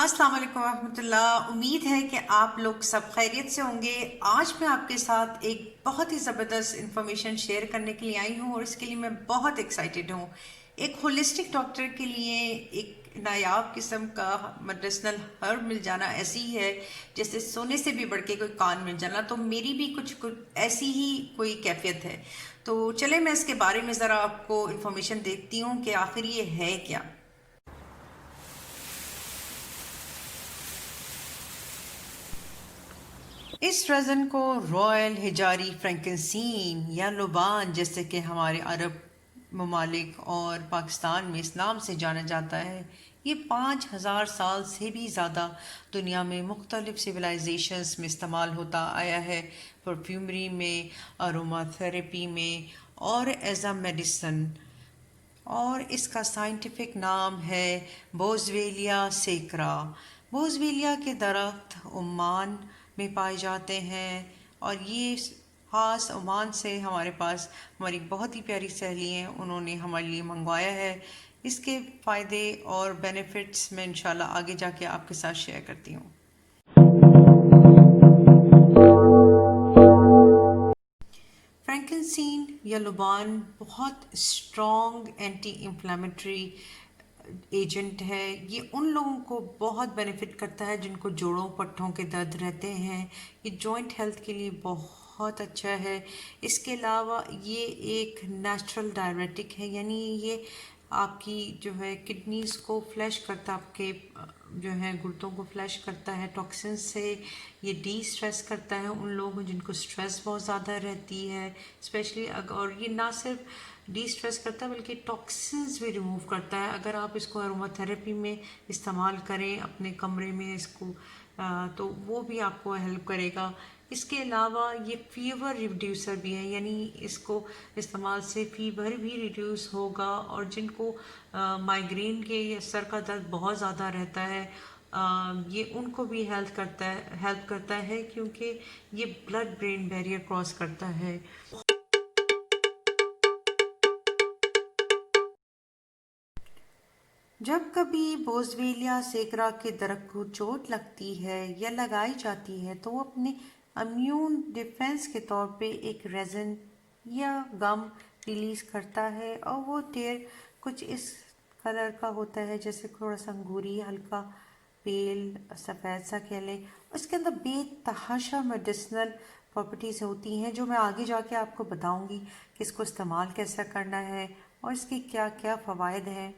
अस्सलाम वालेकुम रहमतुल्लाह। उम्मीद है कि आप लोग सब खैरियत से होंगे। आज मैं आपके साथ एक बहुत ही ज़बरदस्त इंफॉर्मेशन शेयर करने के लिए आई हूँ और इसके लिए मैं बहुत एक्साइटेड हूँ। एक होलिस्टिक डॉक्टर के लिए एक नायाब किस्म का मेडिसिनल हर्ब मिल जाना ऐसी ही है जैसे सोने से भी बढ़ के कोई कान मिल जाना। तो मेरी भी कुछ कुछ ऐसी ही कोई कैफियत है। तो चले मैं इसके बारे में ज़रा आपको इन्फॉर्मेशन देती हूँ कि आखिर ये है क्या। इस रज़न को रॉयल हिजारी फ्रैंकिंसीन या लुबान जैसे कि हमारे अरब ममालिक और पाकिस्तान में इस नाम से जाना जाता है। ये 5,000 साल से भी ज़्यादा दुनिया में मुख्तलिफ सिविलाइजेशंस में इस्तेमाल होता आया है। परफ्यूमरी में, अरोमा थेरेपी में और एज अ मेडिसन। और इसका साइंटिफिक नाम है बोज़वेलिया सेक्रा। बोज़वेलिया के दरख्त ओमान में पाए जाते हैं और ये ख़ास ओमान से हमारे पास हमारी बहुत ही प्यारी सहेली हैं, उन्होंने हमारे लिए मंगवाया है। इसके फ़ायदे और बेनिफिट्स मैं इंशाल्लाह आगे जाके आपके साथ शेयर करती हूँ। फ्रैंकिंसीन या लुबान बहुत स्ट्रॉन्ग एंटी इंफ्लेमेटरी एजेंट है। ये उन लोगों को बहुत बेनिफिट करता है जिनको जोड़ों पट्टों के दर्द रहते हैं। ये जॉइंट हेल्थ के लिए बहुत अच्छा है। इसके अलावा ये एक नेचुरल डायरेटिक है, यानी ये आपकी जो है किडनीज को फ्लैश करता, आपके जो है गुर्दों को फ्लैश करता है टॉक्सिन से। ये डी स्ट्रेस करता है उन लोगों जिनको स्ट्रेस बहुत ज़्यादा रहती है स्पेशली। और ये ना सिर्फ डी स्ट्रेस करता है बल्कि टॉक्सिन्स भी रिमूव करता है। अगर आप इसको अरोमाथेरेपी में इस्तेमाल करें अपने कमरे में इसको, तो वो भी आपको हेल्प करेगा। इसके अलावा ये फीवर रिड्यूसर भी है, यानी इसको इस्तेमाल से फीवर भी रिड्यूस होगा। और जिनको माइग्रेन के या सर का दर्द बहुत ज़्यादा रहता है, ये उनको भी हेल्प करता है क्योंकि ये ब्लड ब्रेन बैरियर क्रॉस करता है। जब कभी बोस्वेलिया सेकरा के दरख्त को चोट लगती है या लगाई जाती है तो वो अपने इम्यून डिफेंस के तौर पे एक रेजन या गम रिलीज करता है और वो टेर कुछ इस कलर का होता है, जैसे थोड़ा सा अंगूरी, हल्का पेल सफ़ेद सा कह लें। उसके अंदर बेतहाशा मेडिसिनल प्रॉपर्टीज़ होती हैं जो मैं आगे जाके आपको बताऊंगी कि इसको इस्तेमाल कैसा करना है और इसके क्या क्या फ़वाइद हैं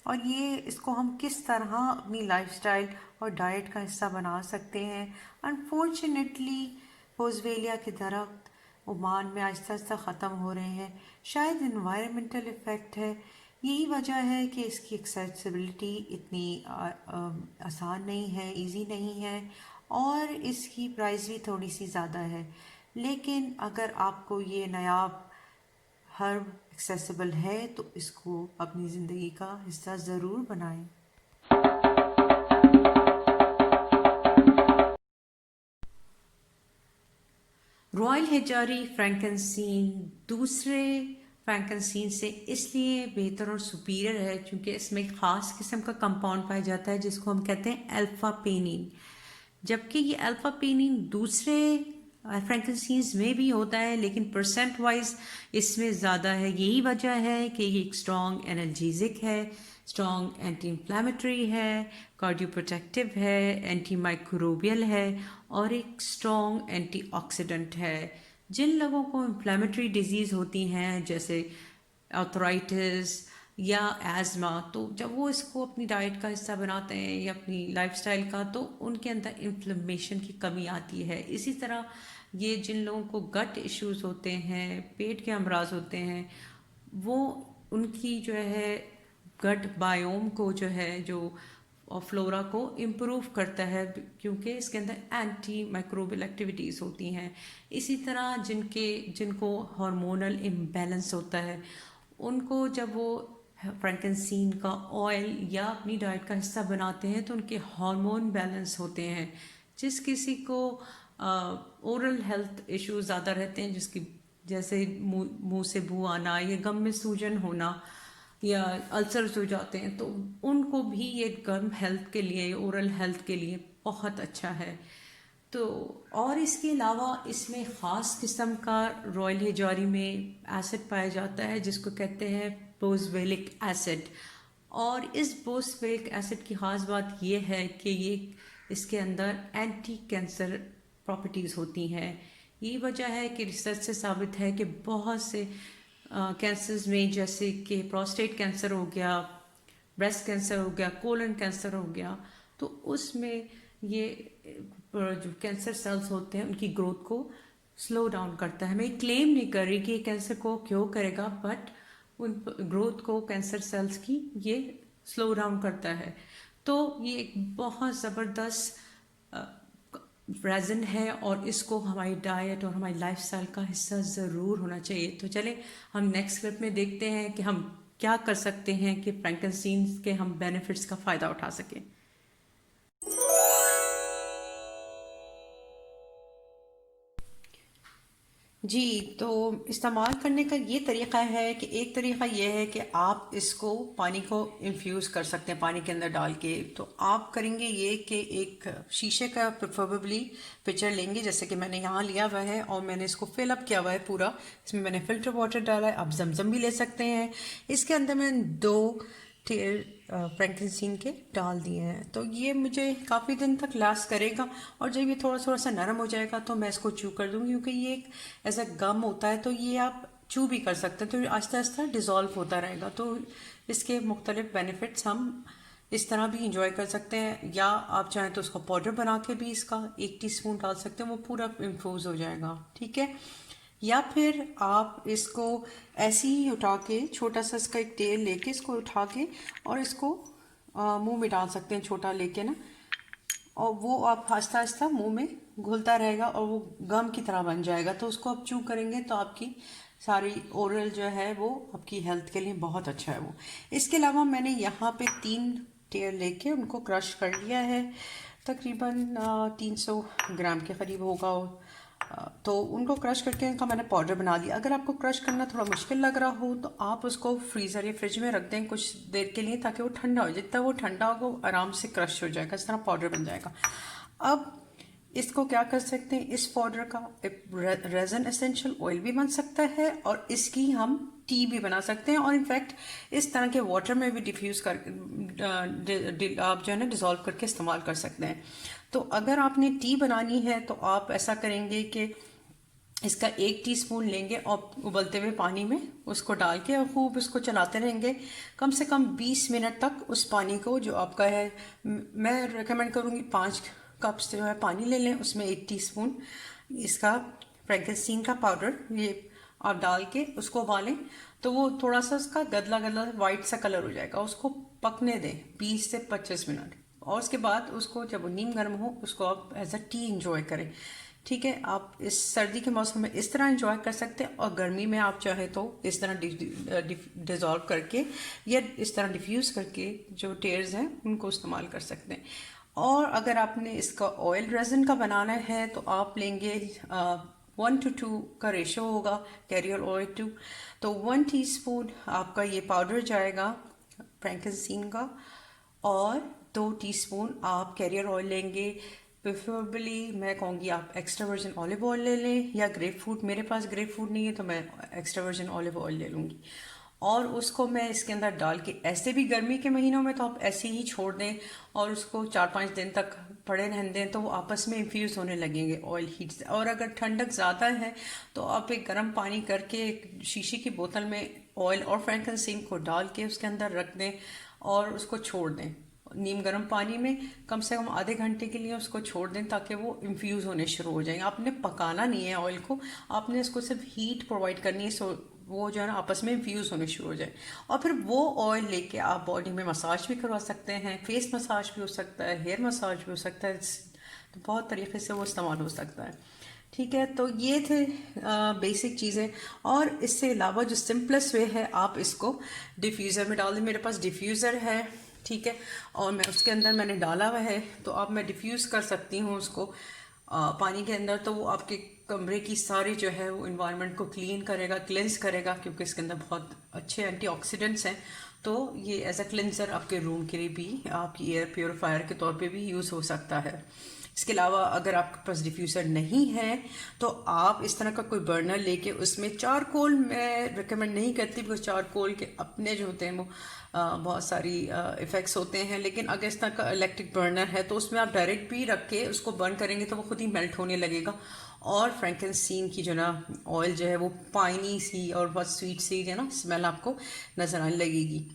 और ये इसको हम किस तरह अपनी लाइफस्टाइल और डाइट का हिस्सा बना सकते हैं। अनफॉर्चुनेटली बोस्वेलिया के दरख्त ओमान में आहिस्ता आहिस्ता ख़त्म हो रहे हैं। शायद इन्वायरमेंटल इफ़ेक्ट है, यही वजह है कि इसकी एक्सेसिबिलिटी इतनी आसान नहीं है, इजी नहीं है और इसकी प्राइस भी थोड़ी सी ज़्यादा है। लेकिन अगर आपको ये नायाब हर्ब एक्सेसिबल है तो इसको अपनी ज़िंदगी का हिस्सा ज़रूर बनाएं। रॉयल हेजारी फ्रैंकनसीन दूसरे फ्रैंकनसीन से इसलिए बेहतर और सुपीरियर है क्योंकि इसमें एक ख़ास किस्म का कंपाउंड पाया जाता है जिसको हम कहते हैं अल्फ़ा पेनिन। जबकि ये अल्फ़ा पेनिन दूसरे फ्रैंकनसीन्स में भी होता है लेकिन परसेंट वाइज इसमें ज़्यादा है। यही वजह है कि ये एक स्ट्रॉन्ग एनर्जेसिक है, स्ट्रॉन्ग एंटी इंफ्लेमेटरी है, कार्डियो प्रोटेक्टिव है, एंटी माइक्रोबियल है और एक स्ट्रॉन्ग एंटीऑक्सीडेंट है। जिन लोगों को इंफ्लेमेटरी डिजीज़ होती हैं जैसे आर्थराइटिस या एज़मा, तो जब वो इसको अपनी डाइट का हिस्सा बनाते हैं या अपनी लाइफस्टाइल का तो उनके अंदर इन्फ्लेमेशन की कमी आती है। इसी तरह ये जिन लोगों को गट इश्यूज होते हैं, पेट के अमराज होते हैं, वो उनकी जो है गट बायोम को जो है जो और फ्लोरा को इम्प्रूव करता है क्योंकि इसके अंदर एंटी माइक्रोबियल एक्टिविटीज़ होती हैं। इसी तरह जिनको हार्मोनल इम्बैलेंस होता है उनको जब वो फ्रैंकनसीन का ऑयल या अपनी डाइट का हिस्सा बनाते हैं तो उनके हार्मोन बैलेंस होते हैं। जिस किसी को ओरल हेल्थ इश्यूज ज़्यादा रहते हैं, जिसकी जैसे मुंह से बू आना या गम में सूजन होना या अल्सर्स हो जाते हैं, तो उनको भी ये गम हेल्थ के लिए, ओरल हेल्थ के लिए बहुत अच्छा है। तो और इसके अलावा इसमें ख़ास किस्म का रॉयल हेजारी में एसिड पाया जाता है जिसको कहते हैं बोसवेलिक एसिड। और इस बोसवेलिक एसिड की ख़ास बात यह है कि ये इसके अंदर एंटी कैंसर प्रॉपर्टीज़ होती हैं। यही वजह है कि रिसर्च से साबित है कि बहुत से कैंसर्स में, जैसे कि प्रोस्टेट कैंसर हो गया, ब्रेस्ट कैंसर हो गया, कोलन कैंसर हो गया, तो उसमें ये जो कैंसर सेल्स होते हैं उनकी ग्रोथ को स्लो डाउन करता है। मैं क्लेम नहीं कर रही कि ये कैंसर को क्योर करेगा, बट उन ग्रोथ को कैंसर सेल्स की ये स्लो डाउन करता है। तो ये एक बहुत ज़बरदस्त रेज़न है और इसको हमारी डाइट और हमारी लाइफस्टाइल का हिस्सा ज़रूर होना चाहिए। तो चले हम नेक्स्ट क्लिप में देखते हैं कि हम क्या कर सकते हैं कि फ्रैंकनसीन के हम बेनिफिट्स का फ़ायदा उठा सकें। जी, तो इस्तेमाल करने का ये तरीक़ा है कि एक तरीक़ा ये है कि आप इसको पानी को इन्फ्यूज़ कर सकते हैं पानी के अंदर डाल के। तो आप करेंगे ये कि एक शीशे का प्रेफरेबली पिक्चर लेंगे, जैसे कि मैंने यहाँ लिया हुआ है और मैंने इसको फिल अप किया हुआ है पूरा। इसमें मैंने फ़िल्टर वाटर डाला है, आप जमजम भी ले सकते हैं। इसके अंदर मैंने 2 फ्रैंकनसीन के डाल दिए हैं। तो ये मुझे काफ़ी दिन तक लास्ट करेगा और जब ये थोड़ा थोड़ा सा नरम हो जाएगा तो मैं इसको चू कर दूँगी, क्योंकि ये एक ऐसा गम होता है तो ये आप चू भी कर सकते हैं, तो आहिस्ता आहिस्ता डिज़ोल्व होता रहेगा। तो इसके मुख्तलिफ बेनिफिट्स हम इस तरह भी इंजॉय कर सकते हैं, या आप चाहें तो उसका पाउडर बना के भी इसका 1 टीस्पून डाल सकते हैं, वो पूरा इन्फ्यूज़ हो जाएगा। ठीक है, या फिर आप इसको ऐसे ही उठा के, छोटा सा इसका एक तेल लेके इसको उठा के और इसको मुंह में डाल सकते हैं, छोटा लेके ना, और वो आप आहिस्ता आहिस्ता मुंह में घुलता रहेगा और वो गम की तरह बन जाएगा। तो उसको आप चू करेंगे तो आपकी सारी ओरल जो है वो आपकी हेल्थ के लिए बहुत अच्छा है वो। इसके अलावा मैंने यहाँ पे 3 टेयर लेके उनको क्रश कर लिया है, तकरीबन 300 ग्राम के करीब होगा। तो उनको क्रश करके इनका मैंने पाउडर बना लिया। अगर आपको क्रश करना थोड़ा मुश्किल लग रहा हो तो आप उसको फ्रीज़र या फ्रिज में रख दें कुछ देर के लिए, ताकि वो ठंडा हो। जितना वो ठंडा होगा वो आराम से क्रश हो जाएगा, इस तरह पाउडर बन जाएगा। अब इसको क्या कर सकते हैं, इस पाउडर का रेज़न एसेंशियल ऑयल भी बन सकता है और इसकी हम टी भी बना सकते हैं, और इनफैक्ट इस तरह के वाटर में भी डिफ्यूज़ कर आप जो है ना डिज़ोल्व करके इस्तेमाल कर सकते हैं। तो अगर आपने टी बनानी है तो आप ऐसा करेंगे कि इसका 1 टीस्पून लेंगे और उबलते हुए पानी में उसको डाल के और खूब उसको चलाते रहेंगे कम से कम 20 मिनट तक। उस पानी को जो आपका है, मैं रेकमेंड करूँगी 5 कप से जो है पानी ले लें, उसमें 1 टीस्पून इसका फ्रैंकनसीन का पाउडर ये आप डाल के उसको उबालें। तो वो थोड़ा सा उसका गदला गदला वाइट सा कलर हो जाएगा, उसको पकने दें 20 से 25 मिनट, और उसके बाद उसको जब वो नीम गर्म हो उसको आप एज अ टी इंजॉय करें। ठीक है, आप इस सर्दी के मौसम में इस तरह इंजॉय कर सकते हैं, और गर्मी में आप चाहे तो इस तरह डिज़ोल्व करके या इस तरह डिफ्यूज़ करके जो टेयर्स हैं उनको इस्तेमाल कर सकते हैं। और अगर आपने इसका ऑयल रेज़न का बनाना है तो आप लेंगे 1:2 का रेशो होगा कैरियर ऑयल टू। तो 1 टीस्पून आपका ये पाउडर जाएगा फ्रैंकनसीन का, और 2 टीस्पून आप कैरियर ऑयल लेंगे। प्रेफरेबली मैं कहूँगी आप एक्स्ट्रा वर्जिन ऑलिव ऑयल ले लें या ग्रेप फ्रूट। मेरे पास ग्रेप फ्रूट नहीं है तो मैं एक्स्ट्रा वर्जिन ऑलिव ऑयल ले लूँगी, और उसको मैं इसके अंदर डाल के, ऐसे भी गर्मी के महीनों में तो आप ऐसे ही छोड़ दें और उसको 4-5 दिन तक पड़े रहने दें, तो वो आपस में इन्फ्यूज़ होने लगेंगे ऑयल हीट से। और अगर ठंडक ज़्यादा है तो आप एक गर्म पानी करके एक शीशी की बोतल में ऑयल और फ्रैंकनसीन को डाल के उसके अंदर रख दें और उसको छोड़ दें नीम गर्म पानी में, कम से कम आधे घंटे के लिए उसको छोड़ दें ताकि वो इन्फ्यूज़ होने शुरू हो जाएंगे। आपने पकाना नहीं है ऑयल को, आपने इसको सिर्फ हीट प्रोवाइड करनी है, सो वो जो है ना आपस में इन्फ्यूज़ होने शुरू हो जाए। और फिर वो ऑयल लेके आप बॉडी में मसाज भी करवा सकते हैं, फेस मसाज भी हो सकता है, हेयर मसाज भी हो सकता है, तो बहुत तरीके से वो इस्तेमाल हो सकता है। ठीक है, तो ये थे बेसिक चीज़ें। और इससे अलावा जो सिंपलेस्ट वे है, आप इसको डिफ्यूज़र में डाल दें। मेरे पास डिफ्यूज़र है, ठीक है, और मैं उसके अंदर मैंने डाला हुआ है, तो अब मैं डिफ्यूज़ कर सकती हूँ उसको पानी के अंदर, तो वो आपके कमरे की सारी जो है वो इन्वायरमेंट को क्लीन करेगा, क्लेंस करेगा, क्योंकि इसके अंदर बहुत अच्छे एंटीऑक्सीडेंट्स हैं। तो ये एज अ क्लेंसर आपके रूम के लिए भी, आपकी एयर प्योरीफायर के तौर पे भी यूज़ हो सकता है। इसके अलावा अगर आपके पास डिफ्यूज़र नहीं है तो आप इस तरह का कोई बर्नर लेके उसमें चारकोल, मैं रिकमेंड नहीं करती बिकॉज चारकोल के अपने जो होते हैं वो बहुत सारी इफ़ेक्ट्स होते हैं, लेकिन अगर इस तरह का इलेक्ट्रिक बर्नर है तो उसमें आप डायरेक्ट भी रख के उसको बर्न करेंगे तो वो खुद ही मेल्ट होने लगेगा, और फ्रैंकनसीन की जो ना ऑयल जो है वो पानी सी और बहुत स्वीट सी जो है ना स्मेल आपको नज़र आने लगेगी।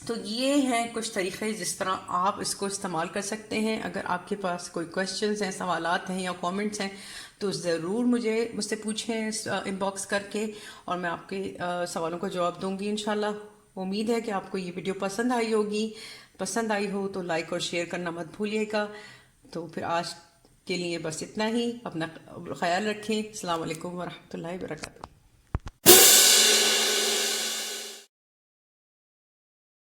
तो ये हैं कुछ तरीक़े जिस तरह आप इसको इस्तेमाल कर सकते हैं। अगर आपके पास कोई क्वेश्चंस हैं, सवालात हैं या कमेंट्स हैं तो ज़रूर मुझसे पूछें इनबॉक्स करके, और मैं आपके सवालों का जवाब दूंगी इंशाल्लाह। उम्मीद है कि आपको ये वीडियो पसंद आई होगी। पसंद आई हो तो लाइक और शेयर करना मत भूलिएगा। तो फिर आज के लिए बस इतना ही। अपना ख्याल रखें। अस्सलाम वालेकुम वरहमतुल्लाहि वबरकातुहू।